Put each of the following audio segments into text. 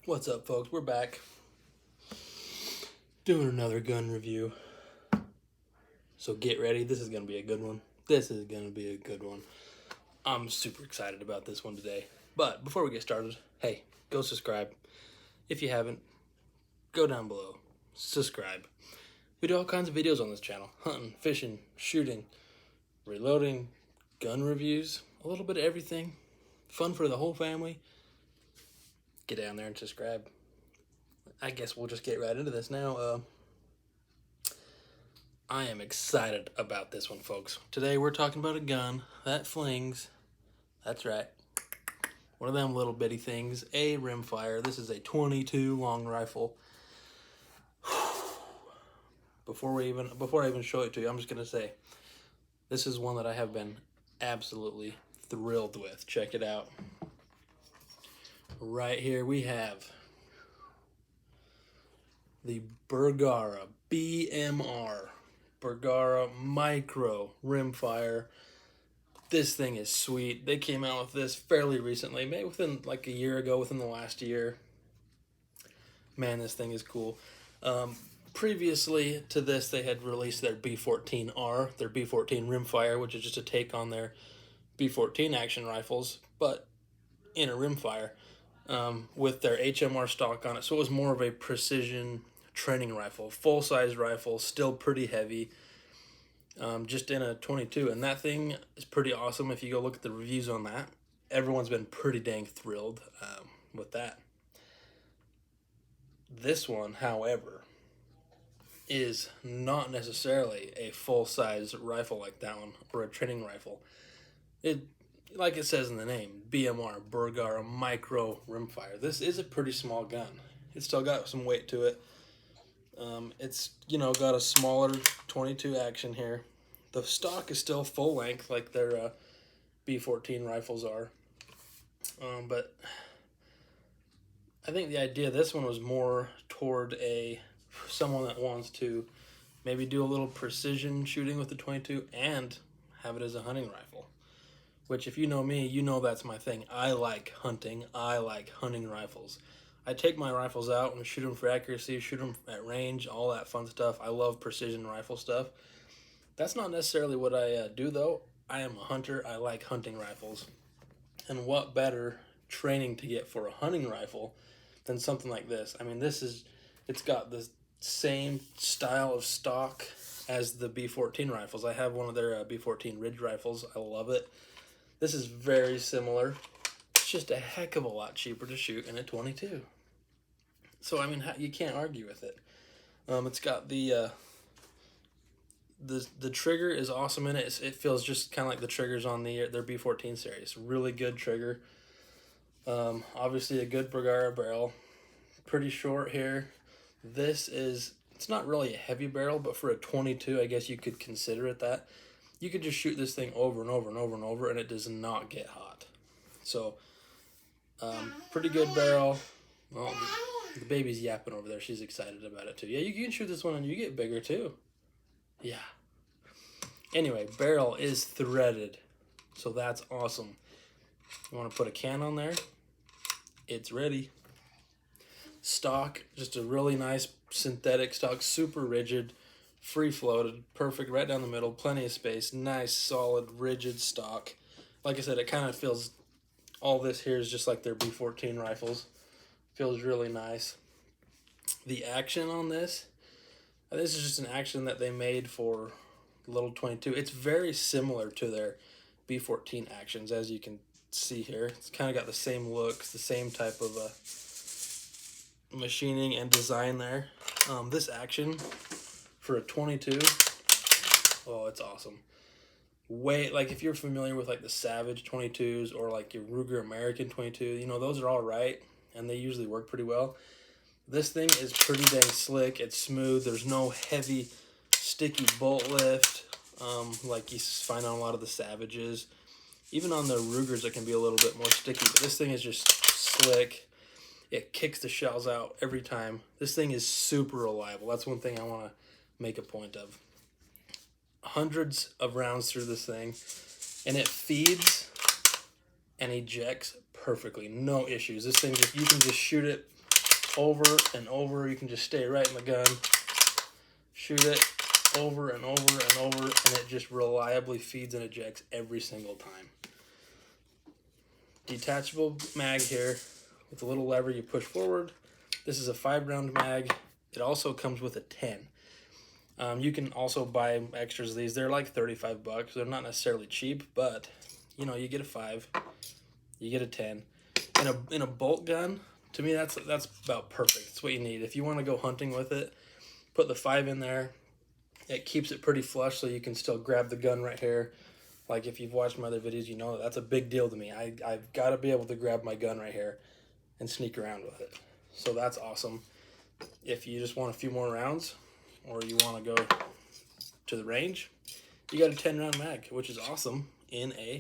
What's up, folks? We're back doing another gun review. So get ready. This is going to be a good one. I'm super excited about this one today. But before we get started, hey, go subscribe. If you haven't, go down below. Subscribe. We do all kinds of videos on this channel. Hunting, fishing, shooting, reloading, gun reviews, a little bit of everything. Fun for the whole family. Get down there and subscribe. I guess we'll just get right into this now. I am excited about this one, folks. Today we're talking about a gun that flings. That's right. One of them little bitty things, a rimfire. This is a 22 long rifle. Before I even show it to you, I'm just gonna say, this is one that I have been absolutely thrilled with. Check it out. Right here we have the Bergara BMR. Bergara Micro Rimfire. This thing is sweet. They came out with this fairly recently, maybe within like a year ago, within the last year. Man, this thing is cool. Previously to this, they had released their B14R, their B14 Rimfire, which is just a take on their B14 action rifles, but in a rimfire, with their HMR stock on it. So it was more of a precision training rifle, full-size rifle, still pretty heavy, just in a 22. And that thing is pretty awesome. If you go look at the reviews on that, everyone's been pretty dang thrilled with that. This one, however, is not necessarily a full-size rifle like that one, or a training rifle. It, like it says in the name, BMR, Bergara Micro Rimfire. This is a pretty small gun. It's still got some weight to it. It's, got a smaller 22 action here. The stock is still full length like their B14 rifles are. But I think the idea of this one was more toward someone that wants to maybe do a little precision shooting with the 22 and have it as a hunting rifle. Which, if you know me, you know that's my thing. I like hunting. I like hunting rifles. I take my rifles out and shoot them for accuracy, shoot them at range, all that fun stuff. I love precision rifle stuff. That's not necessarily what I do, though. I am a hunter. I like hunting rifles. And what better training to get for a hunting rifle than something like this? I mean, it's got the same style of stock as the B14 rifles. I have one of their B14 Ridge rifles. I love it. This is very similar. It's just a heck of a lot cheaper to shoot in a 22. So, I mean, you can't argue with it. It's got the trigger is awesome in it. It feels just kind of like the triggers on their B14 series. Really good trigger. Obviously a good Bergara barrel. Pretty short here. It's not really a heavy barrel, but for a 22, I guess you could consider it that. You could just shoot this thing over and over and over and over, and it does not get hot. So, pretty good barrel. Well, the baby's yapping over there. She's excited about it, too. Yeah, you can shoot this one, and you get bigger, too. Yeah. Anyway, barrel is threaded, so that's awesome. You want to put a can on there? It's ready. Stock, just a really nice synthetic stock, super rigid. Free-floated, perfect, right down the middle, plenty of space, nice, solid, rigid stock. Like I said, it kind of feels, all this here is just like their B14 rifles. Feels really nice. The action on this is just an action that they made for little 22. It's very similar to their B14 actions, as you can see here. It's kind of got the same looks, the same type of machining and design there. This action for a 22, oh, it's awesome. Like if you're familiar with like the Savage 22s or like your Ruger American 22, those are all right, and they usually work pretty well. This thing is pretty dang slick. It's smooth. There's no heavy, sticky bolt lift like you find on a lot of the Savages. Even on the Rugers, it can be a little bit more sticky, but this thing is just slick. It kicks the shells out every time. This thing is super reliable. That's one thing I want to make a point of. Hundreds of rounds through this thing, and it feeds and ejects perfectly. No issues. This thing, you can just shoot it over and over. You can just stay right in the gun, shoot it over and over and over, and it just reliably feeds and ejects every single time. Detachable mag here with a little lever you push forward. This is a 5-round mag. It also comes with a 10. You can also buy extras of these. They're like 35 bucks. They're not necessarily cheap, but you know, you get a 5, you get a 10. In a bolt gun, to me that's about perfect. It's what you need. If you want to go hunting with it, put the 5 in there. It keeps it pretty flush so you can still grab the gun right here. Like if you've watched my other videos, you know that's a big deal to me. I've got to be able to grab my gun right here and sneak around with it. So that's awesome. If you just want a few more rounds or you want to go to the range, you got a 10-round mag, which is awesome in a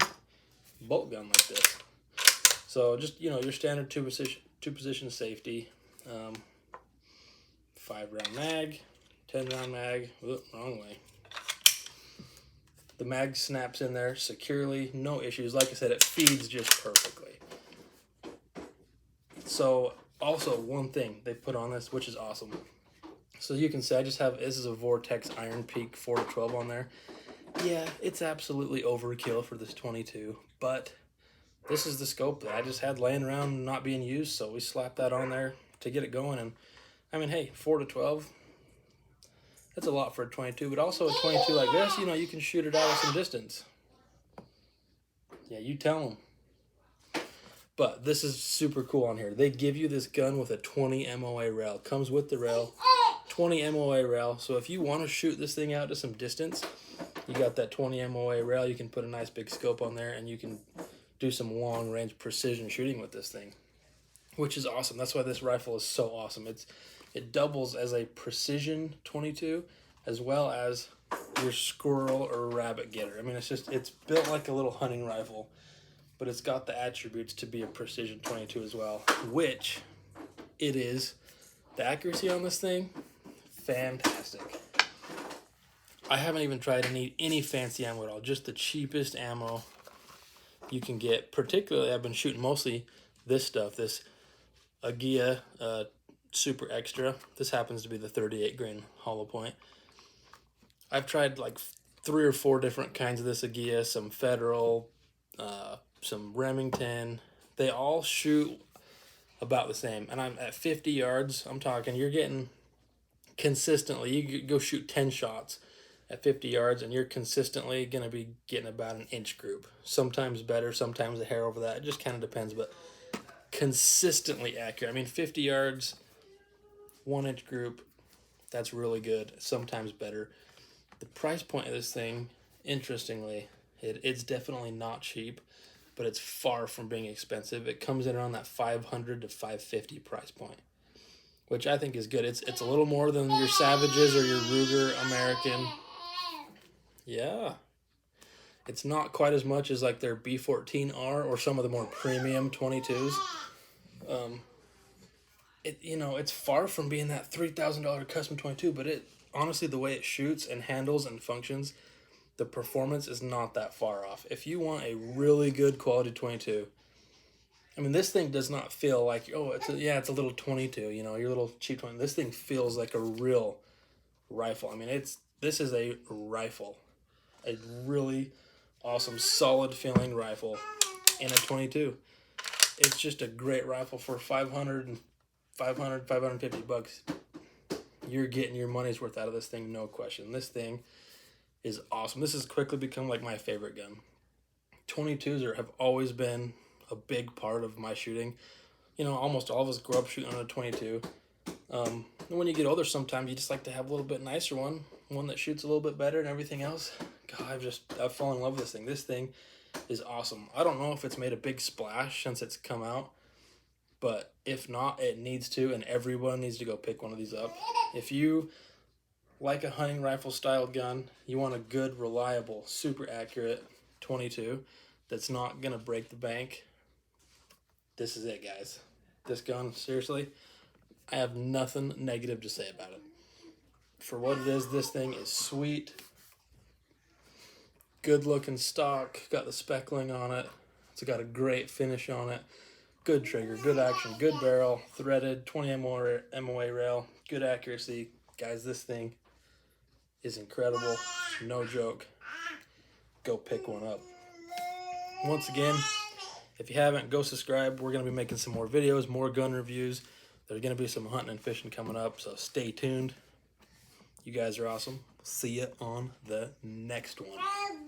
bolt gun like this. So just, you know, your standard two position safety, 5-round mag, 10-round mag. Whoop, wrong way. The mag snaps in there securely, no issues. Like I said, it feeds just perfectly. So also one thing they put on this, which is awesome. So you can see I just have, this is a Vortex Iron Peak 4-12 on there. Yeah, it's absolutely overkill for this 22, but this is the scope that I just had laying around not being used, so we slapped that on there to get it going. And I mean, hey, 4-12, that's a lot for a 22, but also a 22 like this, you know, you can shoot it out at some distance. Yeah, you tell them. But this is super cool on here. They give you this gun with a 20 MOA rail. Comes with the rail, 20 MOA rail. So if you want to shoot this thing out to some distance, you got that 20 MOA rail. You can put a nice big scope on there, and you can do some long range precision shooting with this thing, which is awesome. That's why this rifle is so awesome. It doubles as a precision 22 as well as your squirrel or rabbit getter. I mean, it's built like a little hunting rifle, but it's got the attributes to be a precision 22 as well, which it is. The accuracy on this thing, fantastic. I haven't even tried any fancy ammo at all, just the cheapest ammo you can get. Particularly, I've been shooting mostly this stuff, this Agia Super Extra. This happens to be the 38 grain hollow point. I've tried like 3 or 4 different kinds of this Agia, some Federal, some Remington. They all shoot about the same. And I'm at 50 yards, I'm talking, you're getting consistently, you go shoot 10 shots at 50 yards and you're consistently going to be getting about an inch group. Sometimes better, sometimes a hair over that. It just kind of depends, but consistently accurate. I mean, 50 yards, 1 inch group, that's really good. Sometimes better. The price point of this thing, interestingly, it's definitely not cheap, but it's far from being expensive. It comes in around that $500 to $550 price point, which I think is good. It's a little more than your Savages or your Ruger American. Yeah. It's not quite as much as like their B14R or some of the more premium 22s. It's far from being that $3,000 custom 22, but honestly, the way it shoots and handles and functions, the performance is not that far off. If you want a really good quality 22, I mean, this thing does not feel like, oh, it's a little 22, you know, your little cheap 20. This thing feels like a real rifle. I mean, this is a rifle, a really awesome, solid feeling rifle in a 22. It's just a great rifle for $550 bucks. You're getting your money's worth out of this thing, no question. This thing is awesome. This has quickly become like my favorite gun. 22s have always been a big part of my shooting. You know, almost all of us grow up shooting on a 22. And when you get older, sometimes you just like to have a little bit nicer one that shoots a little bit better and everything else. God, I've fallen in love with this thing. This thing is awesome. I don't know if it's made a big splash since it's come out, but if not, it needs to, and everyone needs to go pick one of these up. If you like a hunting rifle style gun, you want a good, reliable, super accurate 22 that's not gonna break the bank, this is it, guys. This gun, seriously, I have nothing negative to say about it. For what it is, this thing is sweet. Good looking stock, got the speckling on it. It's got a great finish on it. Good trigger, good action, good barrel, threaded, 20 MOA rail, good accuracy. Guys, this thing is incredible. No joke. Go pick one up. Once again, if you haven't, go subscribe. We're going to be making some more videos, more gun reviews. There's going to be some hunting and fishing coming up, so stay tuned. You guys are awesome. See you on the next one.